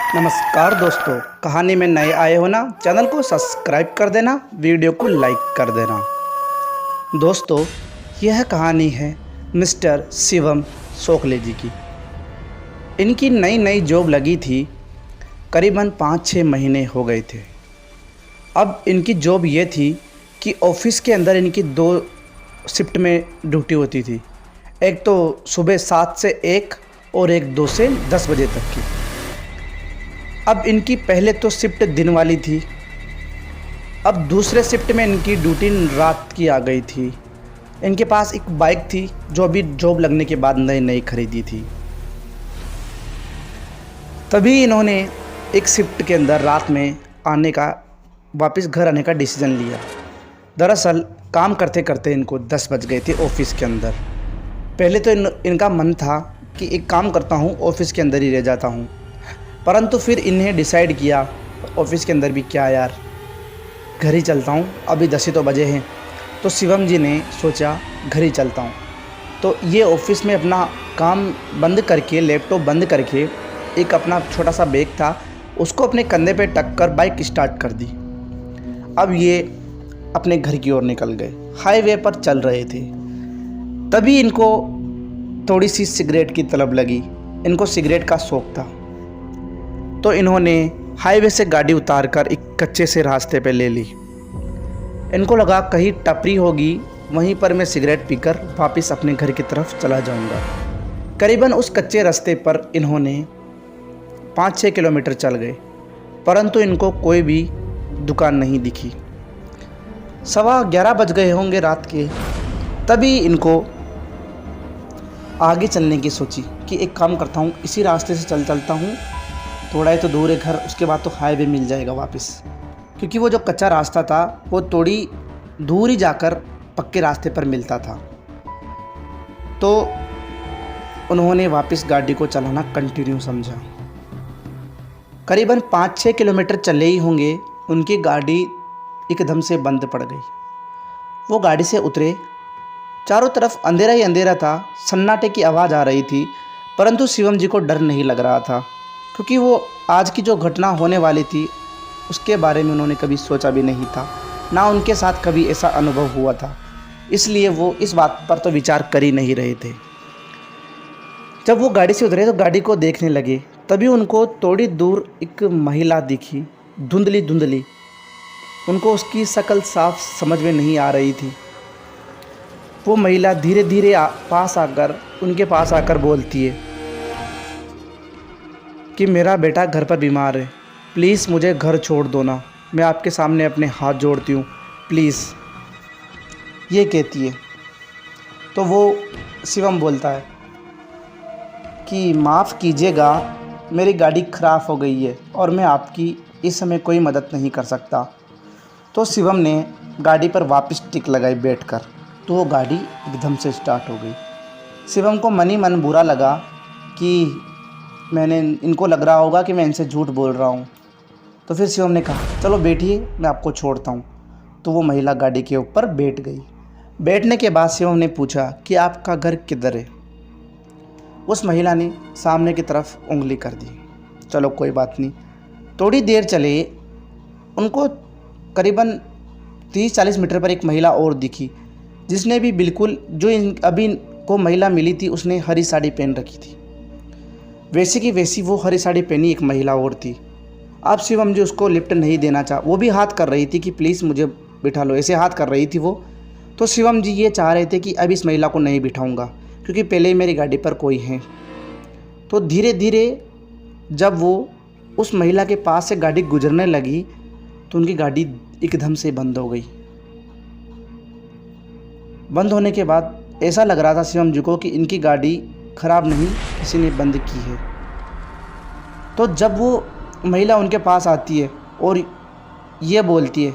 नमस्कार दोस्तों, कहानी में नए आए हो ना, चैनल को सब्सक्राइब कर देना, वीडियो को लाइक कर देना। दोस्तों, यह कहानी है मिस्टर शिवम सोखले जी की। इनकी नई नई जॉब लगी थी, करीबन 5-6 महीने हो गए थे। अब इनकी जॉब ये थी कि ऑफिस के अंदर इनकी 2 शिफ्ट में ड्यूटी होती थी। एक तो सुबह 7 से 1 और एक 2 से 10 बजे तक की। अब इनकी पहले तो शिफ्ट दिन वाली थी, अब दूसरे शिफ्ट में इनकी ड्यूटी रात की आ गई थी। इनके पास एक बाइक थी जो अभी जॉब लगने के बाद नई नई खरीदी थी। तभी इन्होंने एक शिफ्ट के अंदर रात में आने का, वापस घर आने का डिसीज़न लिया। दरअसल काम करते करते इनको 10 बज गए थे ऑफिस के अंदर। पहले तो इनका मन था कि एक काम करता हूँ, ऑफिस के अंदर ही रह जाता हूँ, परंतु फिर इन्हें डिसाइड किया ऑफिस के अंदर भी क्या यार, घर ही चलता हूँ, अभी 10 ही तो बजे हैं। तो शिवम जी ने सोचा घर ही चलता हूँ। तो ये ऑफिस में अपना काम बंद करके, लैपटॉप बंद करके, एक अपना छोटा सा बैग था उसको अपने कंधे पे टक कर बाइक स्टार्ट कर दी। अब ये अपने घर की ओर निकल गए। हाईवे पर चल रहे थे, तभी इनको थोड़ी सी सिगरेट की तलब लगी। इनको सिगरेट का शौक़ था, तो इन्होंने हाईवे से गाड़ी उतारकर एक कच्चे से रास्ते पे ले ली। इनको लगा कहीं टपरी होगी, वहीं पर मैं सिगरेट पीकर वापस अपने घर की तरफ चला जाऊंगा। करीबन उस कच्चे रास्ते पर इन्होंने 5-6 किलोमीटर चल गए, परंतु इनको कोई भी दुकान नहीं दिखी। 11:15 बज गए होंगे रात के। तभी इनको आगे चलने की सोची कि एक काम करता हूँ, इसी रास्ते से चलता हूँ, थोड़ा ही तो दूर है घर, उसके बाद तो हाईवे मिल जाएगा वापस। क्योंकि वो जो कच्चा रास्ता था वो थोड़ी दूर ही जाकर पक्के रास्ते पर मिलता था। तो उन्होंने वापस गाड़ी को चलाना कंटिन्यू समझा। करीबन 5-6 किलोमीटर चले ही होंगे, उनकी गाड़ी एकदम से बंद पड़ गई। वो गाड़ी से उतरे, चारों तरफ अंधेरा ही अंधेरा था, सन्नाटे की आवाज़ आ रही थी, परंतु शिवम जी को डर नहीं लग रहा था, क्योंकि वो आज की जो घटना होने वाली थी उसके बारे में उन्होंने कभी सोचा भी नहीं था, ना उनके साथ कभी ऐसा अनुभव हुआ था। इसलिए वो इस बात पर तो विचार कर ही नहीं रहे थे। जब वो गाड़ी से उतरे तो गाड़ी को देखने लगे, तभी उनको थोड़ी दूर एक महिला दिखी, धुंधली धुंधली। उनको उसकी शक्ल साफ समझ में नहीं आ रही थी। वो महिला धीरे धीरे उनके पास आकर बोलती है कि मेरा बेटा घर पर बीमार है, प्लीज़ मुझे घर छोड़ दो ना, मैं आपके सामने अपने हाथ जोड़ती हूँ, प्लीज़, ये कहती है। तो वो शिवम बोलता है कि माफ़ कीजिएगा, मेरी गाड़ी ख़राब हो गई है और मैं आपकी इस समय कोई मदद नहीं कर सकता। तो शिवम ने गाड़ी पर वापस टिक लगाई बैठकर, तो वो गाड़ी एकदम से स्टार्ट हो गई। शिवम को मन ही मन बुरा लगा कि इनको लग रहा होगा कि मैं इनसे झूठ बोल रहा हूँ। तो फिर शिवम ने कहा चलो बैठिए, मैं आपको छोड़ता हूँ। तो वो महिला गाड़ी के ऊपर बैठ गई। बैठने के बाद शिवम ने पूछा कि आपका घर किधर है। उस महिला ने सामने की तरफ उंगली कर दी। चलो कोई बात नहीं। थोड़ी देर चले, उनको करीबन 30-40 मीटर पर एक महिला और दिखी, जिसने भी बिल्कुल जो अभी को महिला मिली थी, उसने हरी साड़ी पहन रखी थी। वैसी की वैसी वो हरी साड़ी पहनी एक महिला और थी। अब शिवम जी उसको लिफ्ट नहीं देना चाह, वो भी हाथ कर रही थी कि प्लीज़ मुझे बिठा लो, ऐसे हाथ कर रही थी वो। तो शिवम जी ये चाह रहे थे कि अब इस महिला को नहीं बिठाऊंगा, क्योंकि पहले ही मेरी गाड़ी पर कोई है। तो धीरे धीरे जब वो उस महिला के पास से गाड़ी गुजरने लगी तो उनकी गाड़ी एकदम से बंद हो गई। बंद होने के बाद ऐसा लग रहा था शिवम जी को कि इनकी गाड़ी ख़राब नहीं, किसी ने बंद की है। तो जब वो महिला उनके पास आती है और ये बोलती है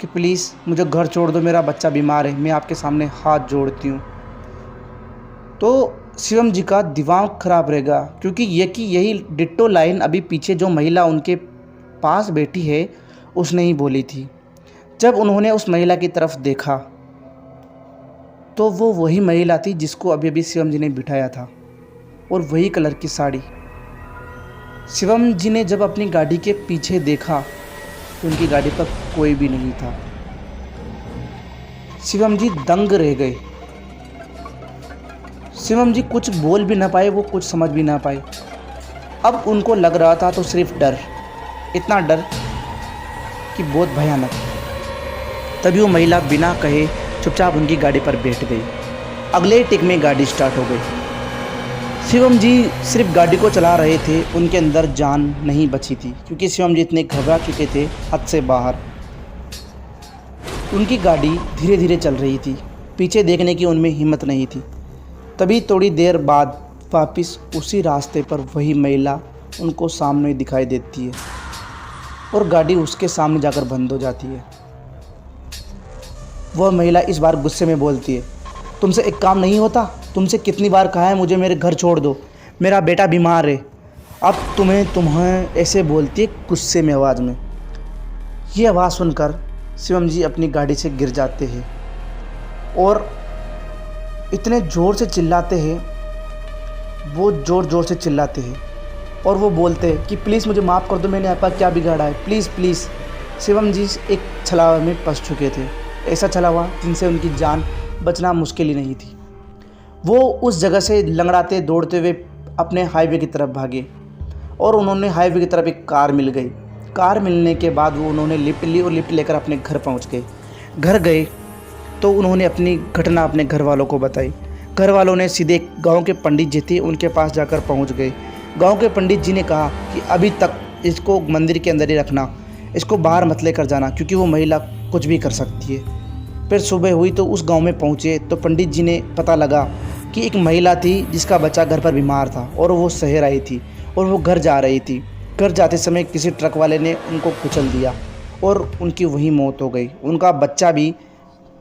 कि प्लीज़ मुझे घर छोड़ दो, मेरा बच्चा बीमार है, मैं आपके सामने हाथ जोड़ती हूँ, तो शिवम जी का दिमाग ख़राब रहेगा, क्योंकि यही डिट्टो लाइन अभी पीछे जो महिला उनके पास बैठी है उसने ही बोली थी। जब उन्होंने उस महिला की तरफ देखा तो वो वही महिला थी जिसको अभी अभी शिवम जी ने बिठाया था, और वही कलर की साड़ी। शिवम जी ने जब अपनी गाड़ी के पीछे देखा तो उनकी गाड़ी पर कोई भी नहीं था। शिवम जी दंग रह गए। शिवम जी कुछ बोल भी ना पाए, वो कुछ समझ भी ना पाए। अब उनको लग रहा था तो सिर्फ डर, इतना डर कि बहुत भयानक। तभी वो महिला बिना कहे चुपचाप उनकी गाड़ी पर बैठ गई। अगले टिक में गाड़ी स्टार्ट हो गई। शिवम जी सिर्फ गाड़ी को चला रहे थे, उनके अंदर जान नहीं बची थी क्योंकि शिवम जी इतने घबरा चुके थे हद से बाहर। उनकी गाड़ी धीरे धीरे चल रही थी, पीछे देखने की उनमें हिम्मत नहीं थी। तभी थोड़ी देर बाद वापस उसी रास्ते पर वही महिला उनको सामने दिखाई देती है और गाड़ी उसके सामने जाकर बंद हो जाती है। वह महिला इस बार गुस्से में बोलती है, तुमसे एक काम नहीं होता? तुमसे कितनी बार कहा है मुझे मेरे घर छोड़ दो, मेरा बेटा बीमार है। अब तुम्हें ऐसे बोलती है गुस्से में आवाज़ में। ये आवाज़ सुनकर शिवम जी अपनी गाड़ी से गिर जाते हैं और इतने ज़ोर से चिल्लाते हैं, वो ज़ोर से चिल्लाते हैं और वो बोलते हैं कि प्लीज़ मुझे माफ़ कर दो, मैंने आपका क्या बिगाड़ा है, प्लीज़ प्लीज़। शिवम जी एक छलावा में फंस चुके थे, ऐसा छलावा जिनसे उनकी जान बचना मुश्किल ही नहीं थी। वो उस जगह से लंगड़ाते दौड़ते हुए अपने हाईवे की तरफ भागे और उन्होंने हाईवे की तरफ एक कार मिल गई। कार मिलने के बाद वो उन्होंने लिफ्ट ली और लिफ्ट लेकर अपने घर पहुंच गए। घर गए तो उन्होंने अपनी घटना अपने घर वालों को बताई। घर वालों ने सीधे गांव के पंडित जी थे उनके पास जाकर पहुंच गए। गांव के पंडित जी ने कहा कि अभी तक इसको मंदिर के अंदर ही रखना, इसको बाहर मत लेकर जाना क्योंकि वो महिला कुछ भी कर सकती है। फिर सुबह हुई तो उस गांव में पहुंचे तो पंडित जी ने पता लगा कि एक महिला थी जिसका बच्चा घर पर बीमार था और वो शहर आई थी और वो घर जा रही थी। घर जाते समय किसी ट्रक वाले ने उनको कुचल दिया और उनकी वहीं मौत हो गई। उनका बच्चा भी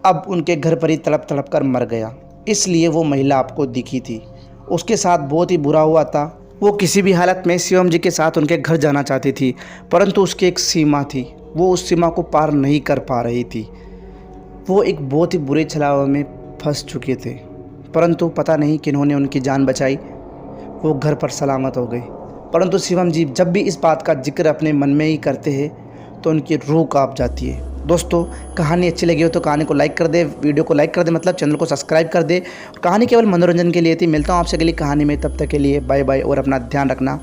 अब उनके घर पर ही तड़प तड़प कर मर गया। इसलिए वो महिला आपको दिखी थी, उसके साथ बहुत ही बुरा हुआ था। वो किसी भी हालत में शिवम जी के साथ उनके घर जाना चाहती थी, परंतु उसकी एक सीमा थी, वो उस सीमा को पार नहीं कर पा रही थी। वो एक बहुत ही बुरे छलावे में फंस चुके थे, परंतु पता नहीं किन्होंने उनकी जान बचाई। वो घर पर सलामत हो गए। परंतु शिवम जी जब भी इस बात का जिक्र अपने मन में ही करते हैं तो उनकी रूह कांप जाती है। दोस्तों, कहानी अच्छी लगी हो तो कहानी को लाइक कर दे, वीडियो को लाइक कर दे, मतलब चैनल को सब्सक्राइब कर दे। कहानी केवल मनोरंजन के लिए थी। मिलता हूँ आपसे अगली कहानी में, तब तक के लिए बाय बाय और अपना ध्यान रखना।